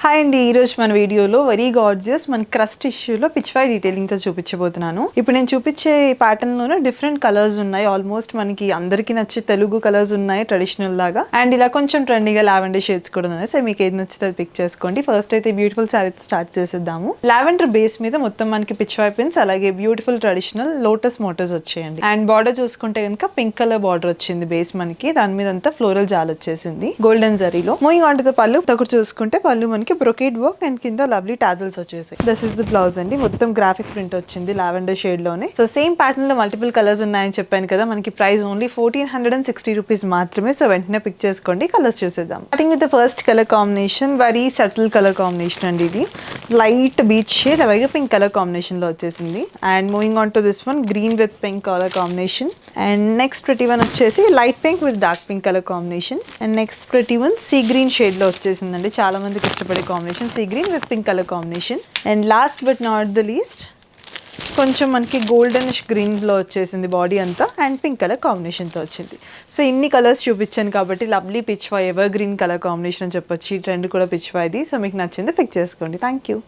Hi అండి, ఈరోజు మన వీడియోలో వెరీ గార్జియస్ మన క్రస్ట్ టిష్యూలో పిచ్వాయ్ డీటెయిలింగ్తో చూపించబోతున్నాను. ఇప్పుడు నేను చూపించే ప్యాటర్న్లోనే డిఫరెంట్ కలర్స్ ఉన్నాయి. ఆల్మోస్ట్ మనకి అందరికీ నచ్చే తెలుగు కలర్స్ ఉన్నాయి ట్రెడిషనల్ లాగా. అండ్ ఇలా కొంచెం ట్రెండీగా లావెండర్ షేడ్స్ కూడా ఉన్నాయి. సో మీకు ఏది నచ్చితే అది పిక్ చేసుకోండి. ఫస్ట్ అయితే బ్యూటిఫుల్ శారీస్ స్టార్ట్ చేసేద్దాము. లావెండర్ బేస్ మీద మొత్తం మనకి పిచ్వాయ్ ప్రింట్స్, అలాగే బ్యూటిఫుల్ ట్రెడిషనల్ లోటస్ మోటివ్స్ వచ్చాయండి. అండ్ బార్డర్ చూసుకుంటే కనుక పింక్ కలర్ బార్డర్ వచ్చింది బేస్ మనకి. దాని మీద అంతా ఫ్లోరల్ జాల్ వచ్చేసింది గోల్డెన్ జరీలో. Moving on to the pallu. ఒకటి చూసుకుంటే పళ్ళు మనకి బ్రొకేడ్ వర్క్ అండ్ కింద లవ్లీ టాజల్స్ వచ్చేసాయి. దిస్ ఇస్ ది బ్లౌజ్ అండి. మొత్తం గ్రాఫిక్ ప్రింట్ వచ్చింది లావెండర్ షేడ్ లోనే. సో సేమ్ ప్యాటర్న్ లో మల్టిపుల్ కలర్స్ ఉన్నాయని చెప్పాను కదా. మనకి ప్రైస్ ఓన్లీ 1460 రూపీస్ మాత్రమే. సో వెంటనే పిక్ చేసుకోండి. కలర్స్ చూసేద్దాం. Starting with the first colour combination, very subtle colour combination అండి. ఇది లైట్ బీచ్ షేడ్ అలాగే పింక్ కలర్ కాంబినేషన్ లో వచ్చేసింది. And moving on to this one, green with pink colour combination. And next ప్రతి one వచ్చేసి light pink with dark pink colour combination. And next ప్రతి one sea green shade లో వచ్చేసిందండి. చాలా మందికి ఇష్టపడే combination sea green with pink colour combination. And last but not the least కొంచెం మనకి గోల్డెనిష్ గ్రీన్లో వచ్చేసింది బాడీ అంతా అండ్ పింక్ కలర్ కాంబినేషన్తో వచ్చింది. సో ఇన్ని కలర్స్ చూపించాను కాబట్టి lovely Pichwai ever green colour combination అని చెప్పొచ్చు. ఈ ట్రెండ్ కూడా పిచ్వాయ్ది. సో మీకు నచ్చింది పిక్ చేసుకోండి. Thank you.